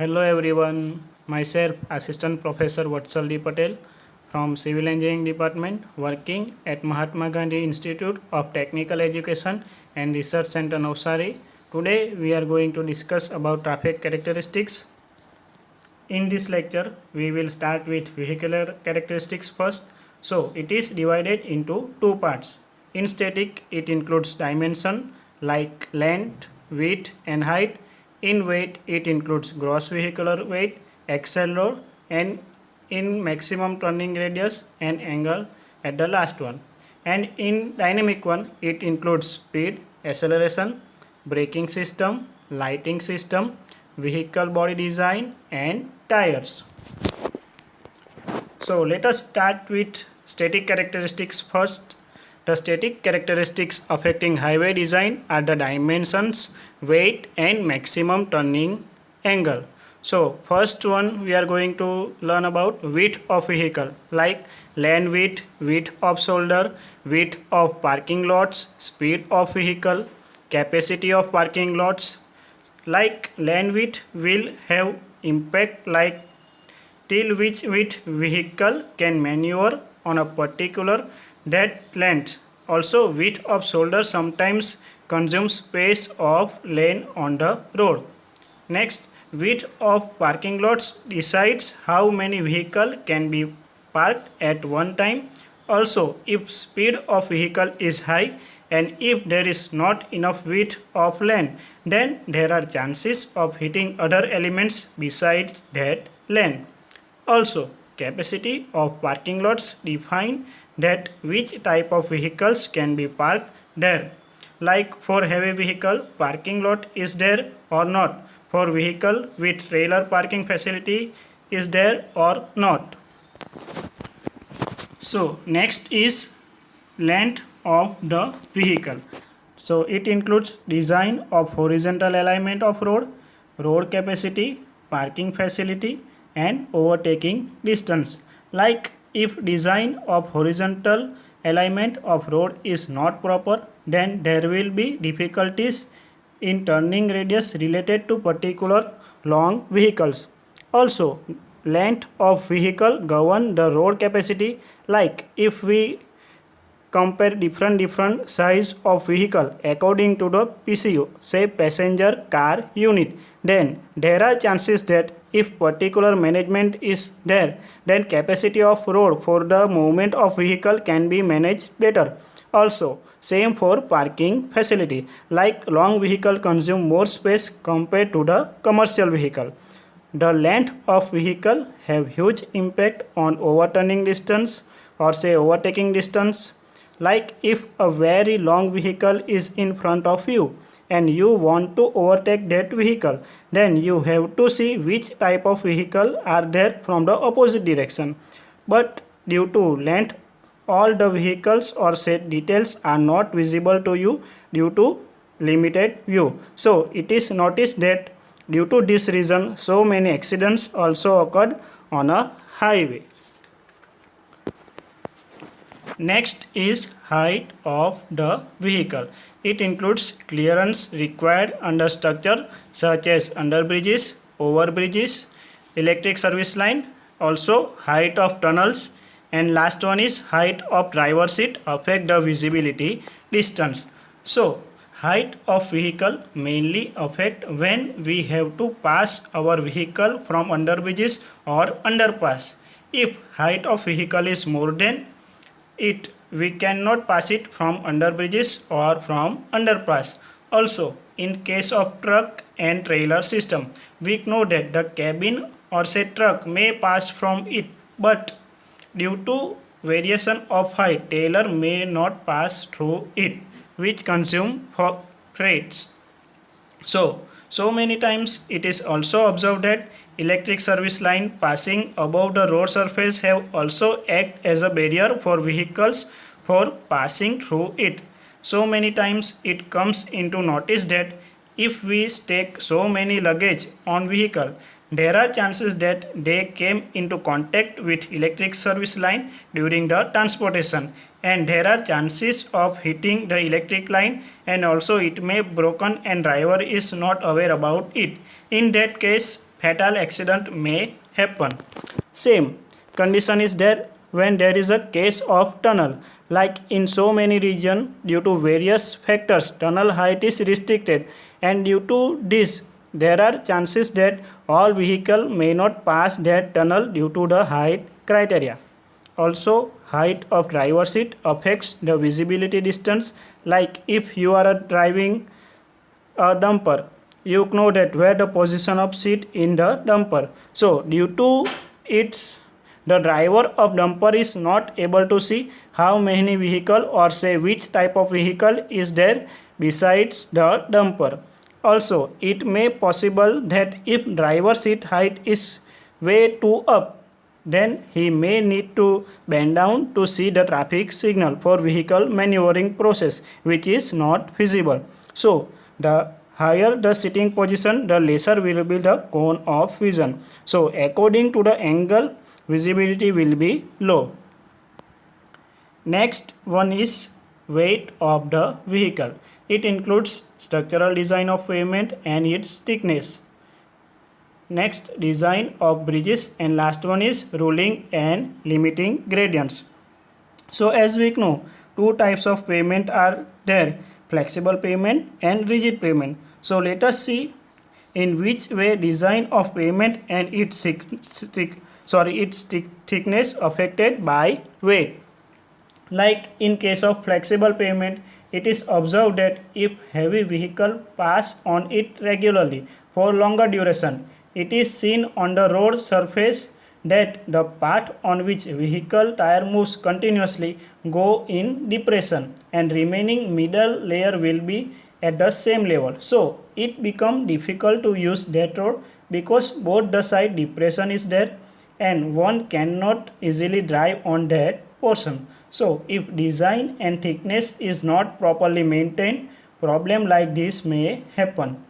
Hello everyone, myself Assistant Professor Vatsal D. Patel from Civil Engineering Department working at Mahatma Gandhi Institute of Technical Education and Research Center Navsari. Today we are going to discuss about traffic characteristics. In this lecture we will start with vehicular characteristics first. So it is divided into two parts. In static it includes dimension like length, width and height. In weight it includes gross vehicular weight, axle load and in maximum turning radius and angle at the last one. And in dynamic one it includes speed, acceleration, braking system, lighting system, vehicle body design and tires. So let us start with static characteristics first. The static characteristics affecting highway design are the dimensions, weight and maximum turning angle. So first one we are going to learn about width of vehicle like lane width, width of shoulder, width of parking lots, speed of vehicle, capacity of parking lots. Like lane width will have impact like till which width vehicle can maneuver on a particular dead length. Also, width of shoulder sometimes consumes space of lane on the road. Next, width of parking lots decides how many vehicles can be parked at one time. Also, if speed of vehicle is high and if there is not enough width of lane, then there are chances of hitting other elements besides that lane. Also, capacity of parking lots define that which type of vehicles can be parked there. Like for heavy vehicle, parking lot is there or not. For vehicle with trailer parking facility is there or not. So next is length of the vehicle. So it includes design of horizontal alignment of road, road capacity, parking facility and overtaking distance. Like if design of horizontal alignment of road is not proper, then there will be difficulties in turning radius related to particular long vehicles. Also, length of vehicle govern the road capacity. Like if we compare different size of vehicle according to the PCU, say passenger car unit, then there are chances that if particular management is there, then capacity of road for the movement of vehicle can be managed better. Also, same for parking facility, like long vehicle consume more space compared to the commercial vehicle. The length of vehicle have huge impact on overturning distance or say overtaking distance. Like if a very long vehicle is in front of you and you want to overtake that vehicle, then you have to see which type of vehicle are there from the opposite direction. But due to length, all the vehicles or set details are not visible to you due to limited view. So it is noticed that due to this reason so many accidents also occurred on a highway. Next is height of the vehicle. It includes clearance required under structure such as underbridges, overbridges, electric service line, also height of tunnels, and last one is height of driver seat affect the visibility distance. So height of vehicle mainly affect when we have to pass our vehicle from underbridges or underpass. If height of vehicle is more than it, we cannot pass it from underbridges or from underpass. Also, in case of truck and trailer system, we know that the cabin or say truck may pass from it, but due to variation of height, trailer may not pass through it, which consume for freights. So many times it is also observed that electric service line passing above the road surface have also act as a barrier for vehicles for passing through it. So many times it comes into notice that if we stack so many luggage on vehicle, there are chances that they came into contact with electric service line during the transportation and there are chances of hitting the electric line and also it may broken and driver is not aware about it. In that case fatal accident may happen. Same condition is there when there is a case of tunnel. Like in so many regions, due to various factors, tunnel height is restricted, and due to this, there are chances that all vehicle may not pass that tunnel due to the height criteria. Also, height of driver seat affects the visibility distance. Like if you are driving a dumper, you know that where the position of seat in the dumper. So due to its, the driver of dumper is not able to see how many vehicle or say which type of vehicle is there besides the dumper. Also, it may possible that if driver seat height is way too up, then he may need to bend down to see the traffic signal for vehicle maneuvering process, which is not feasible. So the higher the sitting position, the lesser will be the cone of vision. So according to the angle, visibility will be low. Next one is weight of the vehicle. It includes structural design of pavement and its thickness. Next, design of bridges, and last one is ruling and limiting gradients. So as we know, two types of pavement are there, flexible pavement and rigid pavement. So let us see in which way design of pavement and its thickness affected by weight. Like in case of flexible pavement, it is observed that if heavy vehicle pass on it regularly for longer duration, it is seen on the road surface that the part on which vehicle tire moves continuously go in depression, and remaining middle layer will be at the same level. So it become difficult to use that road because both the side depression is there and one cannot easily drive on that portion. So if design and thickness is not properly maintained, problem like this may happen.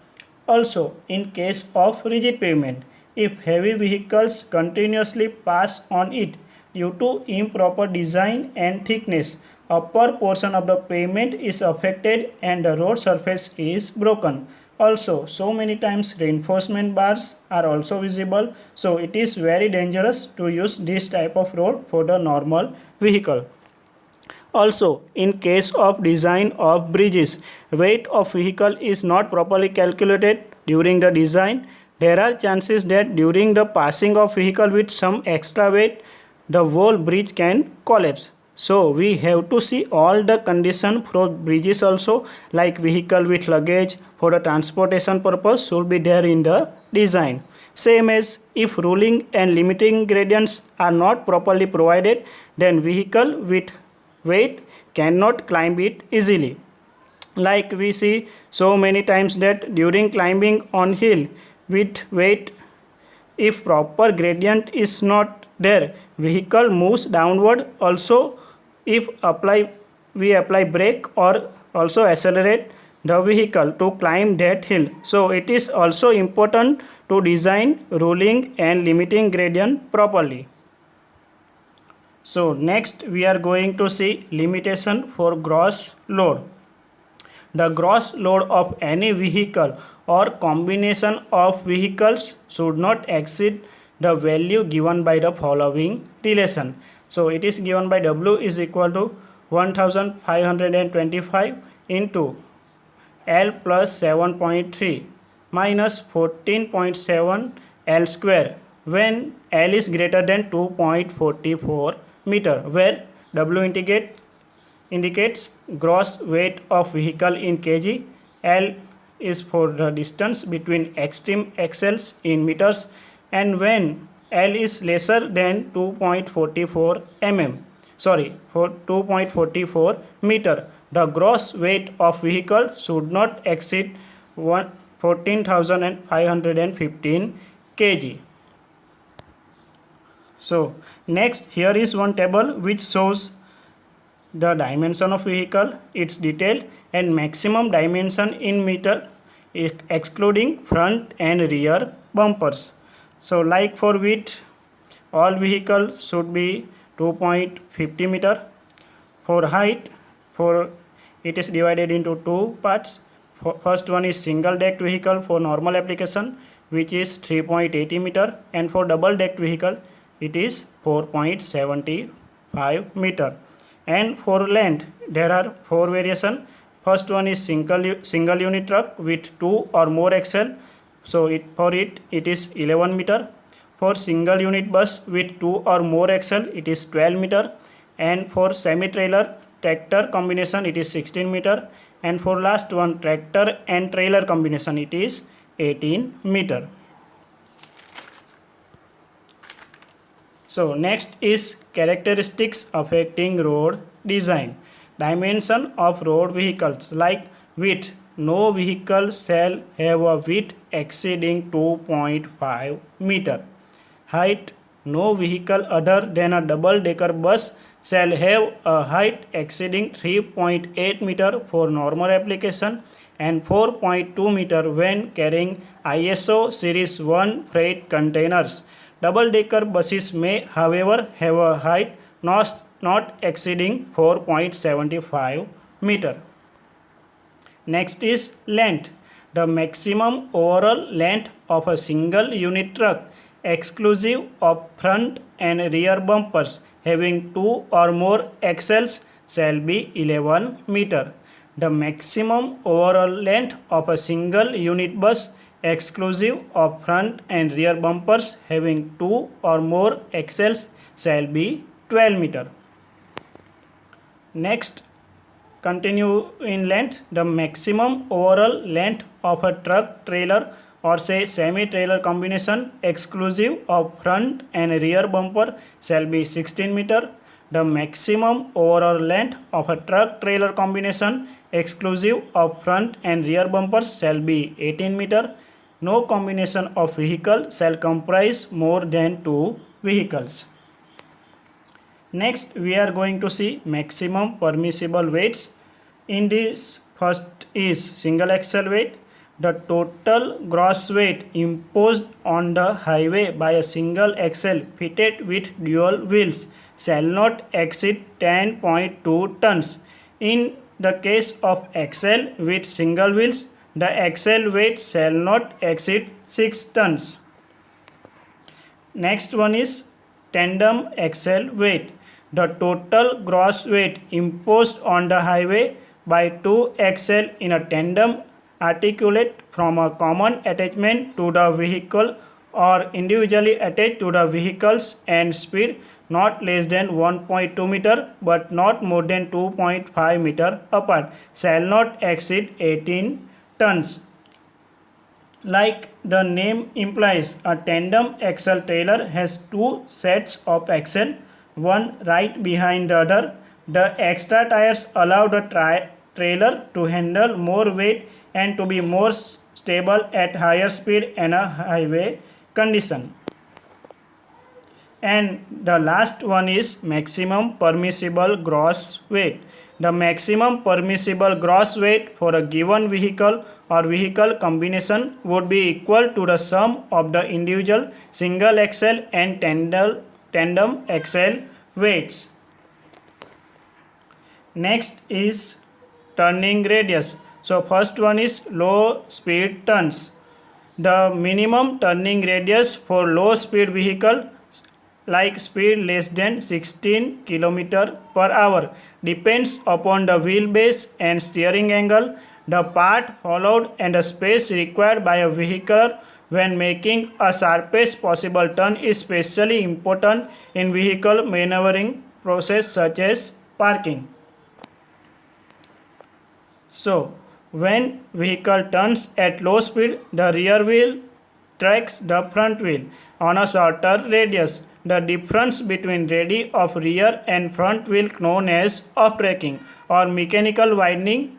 Also, in case of rigid pavement, if heavy vehicles continuously pass on it due to improper design and thickness, upper portion of the pavement is affected and the road surface is broken. Also, so many times reinforcement bars are also visible, so it is very dangerous to use this type of road for the normal vehicle. Also, in case of design of bridges, weight of vehicle is not properly calculated during the design. There are chances that during the passing of vehicle with some extra weight, the whole bridge can collapse. So we have to see all the condition for bridges also, like vehicle with luggage for the transportation purpose should be there in the design. Same as if ruling and limiting gradients are not properly provided, then vehicle with weight cannot climb it easily. Like we see so many times that during climbing on hill with weight, if proper gradient is not there, vehicle moves downward. Also, if we apply brake or also accelerate the vehicle to climb that hill. So it is also important to design ruling and limiting gradient properly. So next we are going to see limitation for gross load. The gross load of any vehicle or combination of vehicles should not exceed the value given by the following relation. So it is given by W is equal to 1525 into L plus 7.3 minus 14.7 L square when L is greater than 2.44 meter, where W indicates gross weight of vehicle in kg, L is for the distance between extreme axles in meters, and when L is lesser than 2.44 mm, for 2.44 meter, the gross weight of vehicle should not exceed 14,515 kg. So next, here is one table which shows the dimension of vehicle, its detail and maximum dimension in meter excluding front and rear bumpers. So like for width, all vehicle should be 2.50 meter. For height, it is divided into two parts. First one is single decked vehicle for normal application, which is 3.80 meter, and for double decked vehicle it is 4.75 meter. And for length there are four variation. First one is single unit truck with two or more axle, so it is 11 meter. For single unit bus with two or more axle it is 12 meter, and for semi trailer tractor combination it is 16 meter, and for last one tractor and trailer combination it is 18 meter. So next is characteristics affecting road design. Dimension of road vehicles, like width. No vehicle shall have a width exceeding 2.5 meter. Height. No vehicle other than a double decker bus shall have a height exceeding 3.8 meter for normal application and 4.2 meter when carrying ISO series 1 freight containers. Double decker buses may however have a height not exceeding 4.75 meter. Next is length. The maximum overall length of a single unit truck exclusive of front and rear bumpers having two or more axles shall be 11 meter. The maximum overall length of a single unit bus exclusive of front and rear bumpers having two or more axles shall be 12 meter. Next, continue in length. The maximum overall length of a truck trailer or say semi trailer combination exclusive of front and rear bumper shall be 16 meter. The maximum overall length of a truck trailer combination exclusive of front and rear bumpers shall be 18 meter. No combination of vehicle shall comprise more than two vehicles. Next, we are going to see maximum permissible weights. In this, first is single axle weight. The total gross weight imposed on the highway by a single axle fitted with dual wheels shall not exceed 10.2 tons. In the case of axle with single wheels, the axle weight shall not exceed 6 tons. Next one is tandem axle weight. The total gross weight imposed on the highway by two axle in a tandem articulate from a common attachment to the vehicle or individually attached to the vehicles and speed not less than 1.2 meter but not more than 2.5 meter apart shall not exceed 18 tons. Like the name implies, a tandem axle trailer has two sets of axle, one right behind the other. The extra tires allow the trailer to handle more weight and to be more stable at higher speed and a highway condition. And the last one is maximum permissible gross weight. The maximum permissible gross weight for a given vehicle or vehicle combination would be equal to the sum of the individual single axle and tandem axle weights. Next is turning radius. So first one is low speed turns. The minimum turning radius for low speed vehicle like speed less than 16 km per hour depends upon the wheelbase and steering angle, the path followed and the space required by a vehicle when making a sharpest possible turn is especially important in vehicle maneuvering process such as parking. So, when vehicle turns at low speed, the rear wheel tracks the front wheel on a shorter radius. The difference between radii of rear and front wheel known as off-braking or mechanical widening.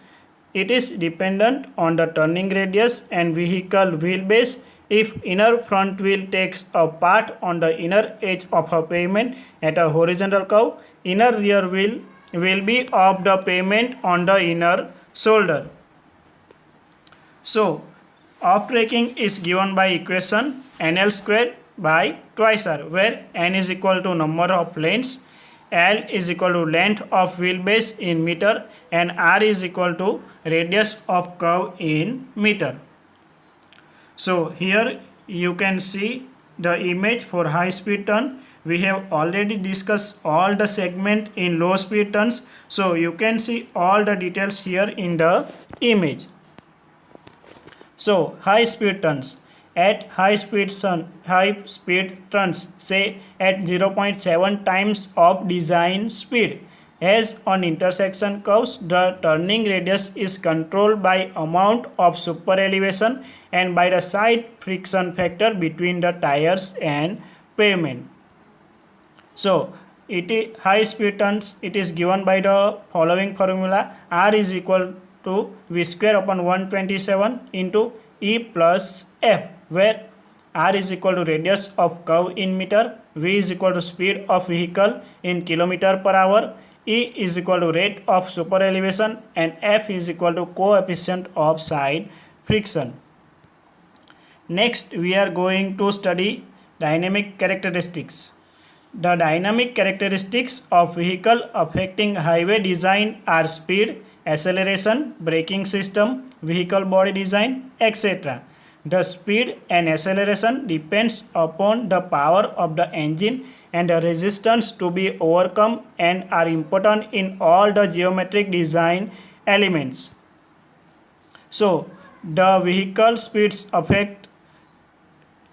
It is dependent on the turning radius and vehicle wheelbase. If inner front wheel takes a part on the inner edge of a pavement at a horizontal curve, inner rear wheel will be off the pavement on the inner shoulder. So, off-braking is given by equation NL square by twice R, where N is equal to number of lanes, L is equal to length of wheelbase in meter, and R is equal to radius of curve in meter. So here you can see the image for high speed turn. We have already discussed all the segment in low speed turns, so you can see all the details here in the image. So high speed turns. At high speed turns, say at 0.7 times of design speed. As on intersection curves, the turning radius is controlled by amount of super elevation and by the side friction factor between the tires and pavement. So high speed turns, it is given by the following formula: R is equal to V square upon 127 into E plus F, where R is equal to radius of curve in meter, V is equal to speed of vehicle in kilometer per hour, E is equal to rate of super elevation, and F is equal to coefficient of side friction. Next, we are going to study dynamic characteristics. The dynamic characteristics of vehicle affecting highway design are speed, acceleration, braking system, vehicle body design, etc. The speed and acceleration depends upon the power of the engine and the resistance to be overcome and are important in all the geometric design elements. So, the vehicle speeds affect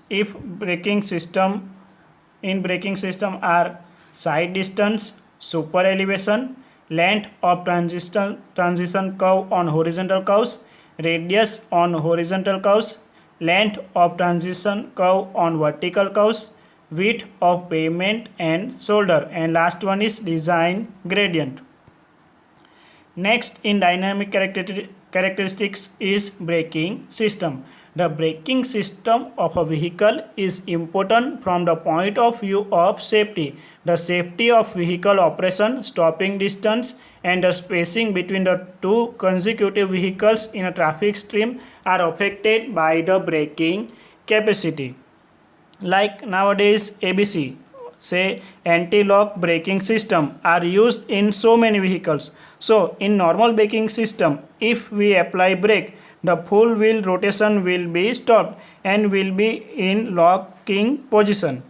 if braking system are side distance, super elevation, length of transition curve on horizontal curves, radius on horizontal curves, length of transition curve on vertical curves, width of pavement and shoulder, and last one is design gradient. Next in dynamic characteristics is braking system. The braking system of a vehicle is important from the point of view of safety. The safety of vehicle operation, stopping distance, and the spacing between the two consecutive vehicles in a traffic stream are affected by the braking capacity. Like nowadays ABC, say anti-lock braking system are used in so many vehicles. So in normal braking system, if we apply brake, the full wheel rotation will be stopped and will be in locking position.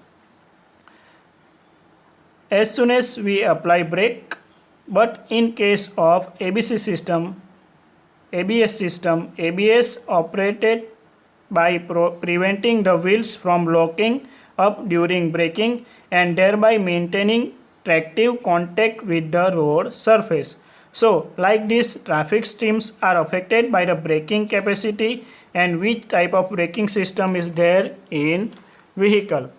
As soon as we apply brake, but in case of ABS system, ABS operated by preventing the wheels from locking up during braking and thereby maintaining tractive contact with the road surface. So, like this, traffic streams are affected by the braking capacity and which type of braking system is there in vehicle.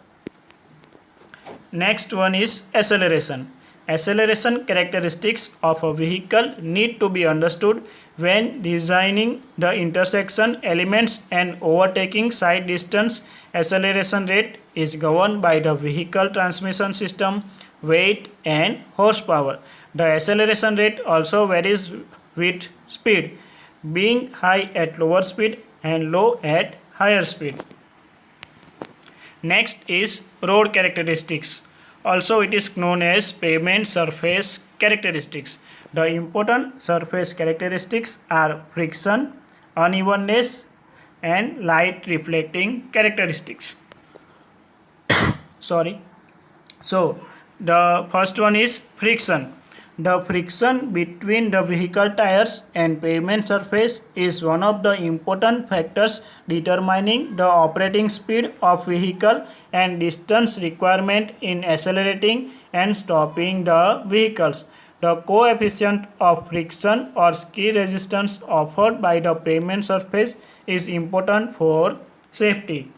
Next one is acceleration. Acceleration characteristics of a vehicle need to be understood when designing the intersection elements and overtaking side distance. Acceleration rate is governed by the vehicle transmission system, weight and horsepower. The acceleration rate also varies with speed, being high at lower speed and low at higher speed. Next is road characteristics. Also it is known as pavement surface characteristics. The important surface characteristics are friction, unevenness and light reflecting characteristics. Sorry. So the first one is friction. The friction between the vehicle tires and pavement surface is one of the important factors determining the operating speed of vehicle and distance requirement in accelerating and stopping the vehicles. The coefficient of friction or skid resistance offered by the pavement surface is important for safety.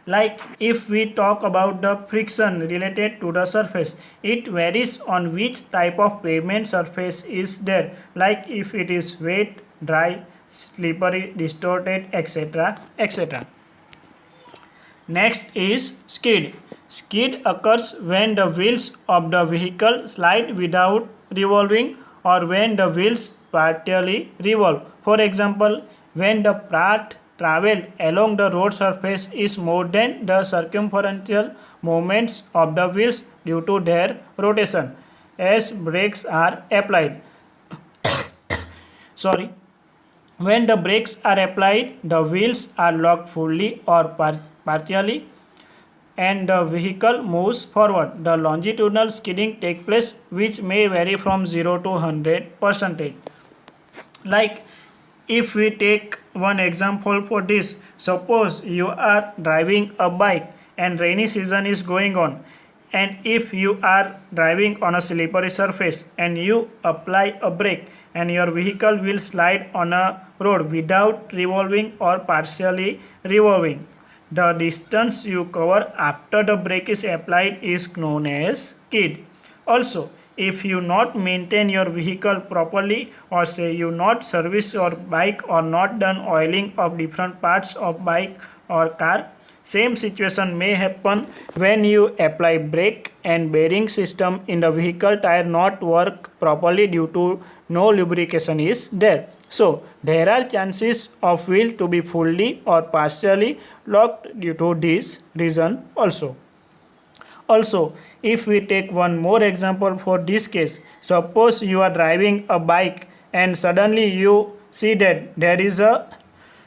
Like if we talk about the friction related to the surface, it varies on which type of pavement surface is there, like if it is wet, dry, slippery, distorted, etc. etc. Next is skid. Skid occurs when the wheels of the vehicle slide without revolving or when the wheels partially revolve. For example, when the part travel along the road surface is more than the circumferential movements of the wheels due to their rotation as brakes are applied. Sorry. When the brakes are applied, the wheels are locked fully or partially and the vehicle moves forward. The longitudinal skidding takes place, which may vary from 0 to 100%. Like if we take one example for this, suppose you are driving a bike and rainy season is going on, and if you are driving on a slippery surface and you apply a brake and your vehicle will slide on a road without revolving or partially revolving. The distance you cover after the brake is applied is known as skid. Also, if you not maintain your vehicle properly or say you not service your bike or not done oiling of different parts of bike or car, same situation may happen when you apply brake and bearing system in the vehicle tire not work properly due to no lubrication is there. So there are chances of wheel to be fully or partially locked due to this reason also. Also, if we take one more example for this case, suppose you are driving a bike and suddenly you see that there is a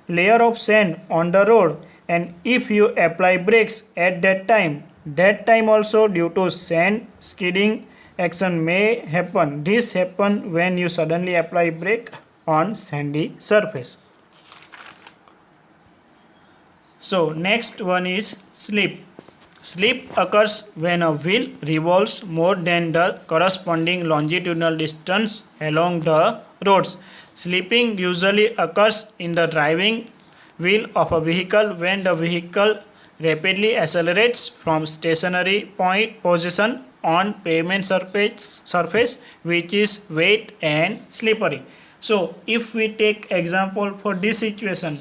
layer of sand on the road, and if you apply brakes at that time also due to sand skidding action may happen. This happen when you suddenly apply brake on sandy surface. So next one is slip. Slip occurs when a wheel revolves more than the corresponding longitudinal distance along the roads. Slipping usually occurs in the driving wheel of a vehicle when the vehicle rapidly accelerates from stationary point position on pavement surface which is wet and slippery. So if we take example for this situation,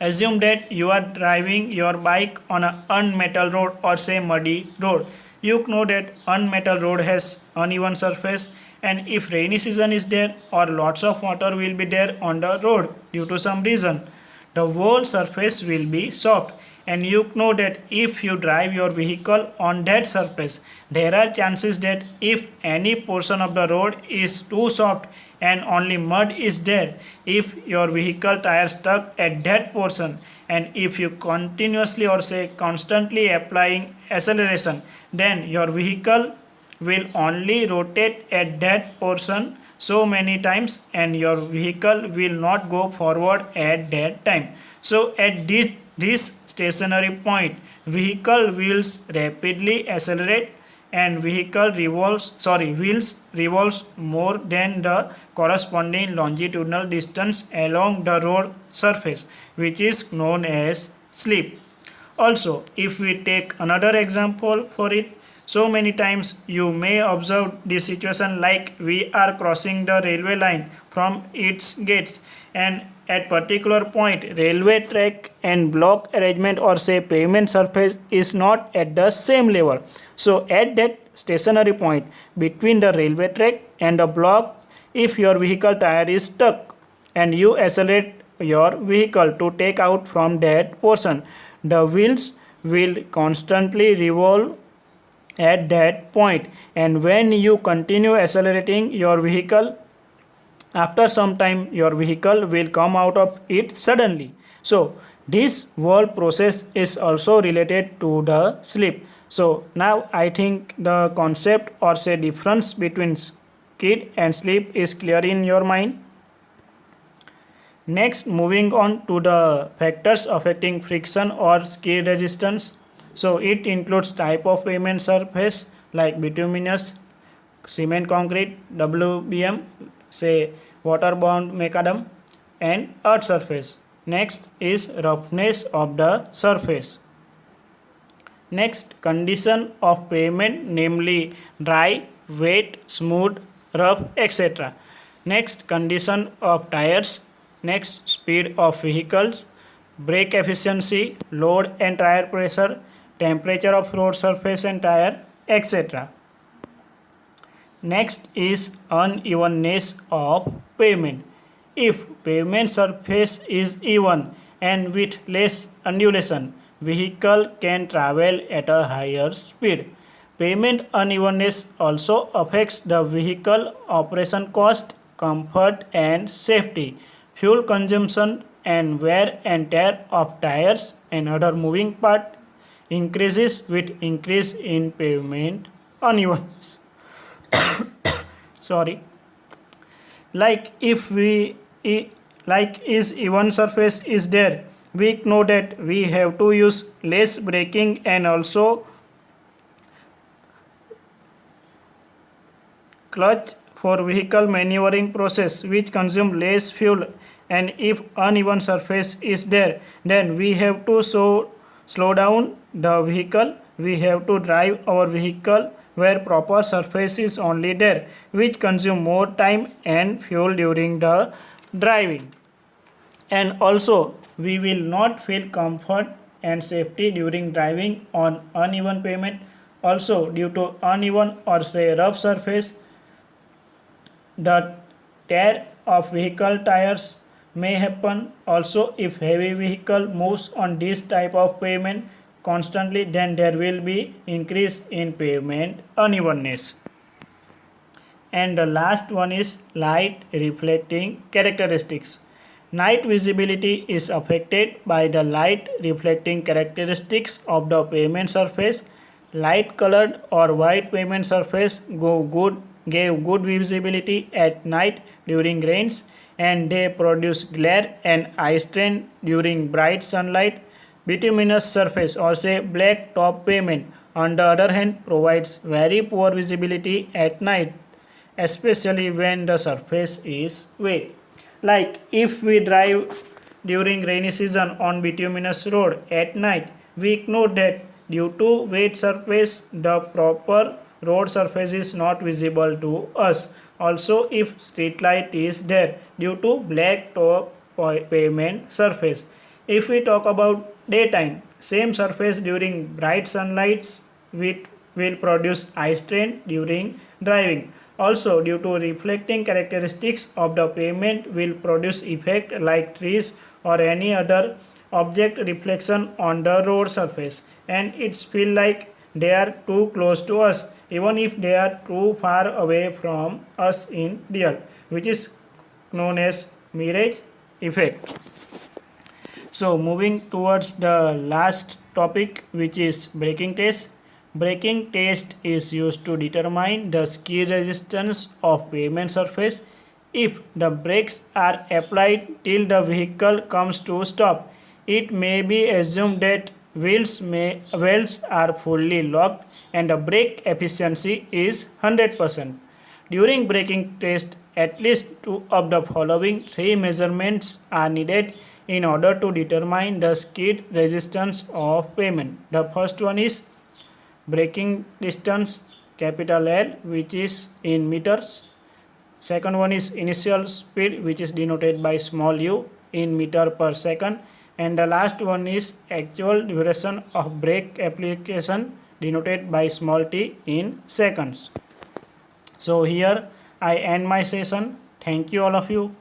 assume that you are driving your bike on an unmetal road or say muddy road. You know that unmetal road has uneven surface, and if rainy season is there or lots of water will be there on the road due to some reason, the whole surface will be soft, and you know that if you drive your vehicle on that surface, there are chances that if any portion of the road is too soft and only mud is there, if your vehicle tire stuck at that portion, and if you continuously or say constantly applying acceleration, then your vehicle will only rotate at that portion so many times and your vehicle will not go forward at that time. So at this stationary point, vehicle wheels rapidly accelerate and wheels revolves more than the corresponding longitudinal distance along the road surface, which is known as slip. Also, if we take another example for it, so many times you may observe this situation like we are crossing the railway line from its gates, and at particular point railway track and block arrangement or say pavement surface is not at the same level. So at that stationary point between the railway track and the block, if your vehicle tire is stuck and you accelerate your vehicle to take out from that portion, the wheels will constantly revolve at that point, and when you continue accelerating your vehicle, after some time your vehicle will come out of it suddenly. So this whole process is also related to the slip. So now I think the concept or say difference between skid and slip is clear in your mind. Next, moving on to the factors affecting friction or skid resistance. So it includes type of pavement surface like bituminous, cement concrete, WBM, say water-bound macadam, and earth surface. Next is roughness of the surface. Next, condition of pavement, namely dry, wet, smooth, rough, etc. Next, condition of tires. Next, speed of vehicles, brake efficiency, load and tire pressure, temperature of road surface and tire, etc. Next is unevenness of pavement. If pavement surface is even and with less undulation, vehicle can travel at a higher speed. Pavement unevenness also affects the vehicle operation cost, comfort and safety. fuel consumption and wear and tear of tires and other moving part increases with increase in pavement unevenness. Sorry. Like if we like is even surface is there, we know that we have to use less braking and also clutch for vehicle maneuvering process which consume less fuel, and if uneven surface is there, then we have to slow down the vehicle. We have to drive our vehicle where proper surface is only there, which consume more time and fuel during the driving. And also we will not feel comfort and safety during driving on uneven pavement. Also due to uneven or say rough surface, the tear of vehicle tires may happen. Also, if heavy vehicle moves on this type of pavement constantly, then there will be increase in pavement unevenness. And the last one is light reflecting characteristics. Night visibility is affected by the light reflecting characteristics of the pavement surface. Light colored or white pavement surface gave good visibility at night during rains, and they produce glare and eye strain during bright sunlight. Bituminous surface or say black top pavement on the other hand provides very poor visibility at night, especially when the surface is wet. Like if we drive during rainy season on bituminous road at night, we know that due to wet surface, the proper road surface is not visible to us. Also, if street light is there due to black top pavement surface. If we talk about daytime, same surface during bright sunlights will produce eye strain during driving. Also, due to reflecting characteristics of the pavement will produce effect like trees or any other object reflection on the road surface, and it's feel like they are too close to us even if they are too far away from us in real, which is known as mirage effect. So moving towards the last topic, which is braking test. Braking test is used to determine the skid resistance of pavement surface. If the brakes are applied till the vehicle comes to stop, it may be assumed that wheels are fully locked and the brake efficiency is 100%. During braking test, at least two of the following three measurements are needed in order to determine the skid resistance of pavement. The first one is braking distance, capital L, which is in meters. Second one is initial speed, which is denoted by small u in meter per second. And the last one is actual duration of brake application, denoted by small t in seconds. So here I end my session. Thank you all of you.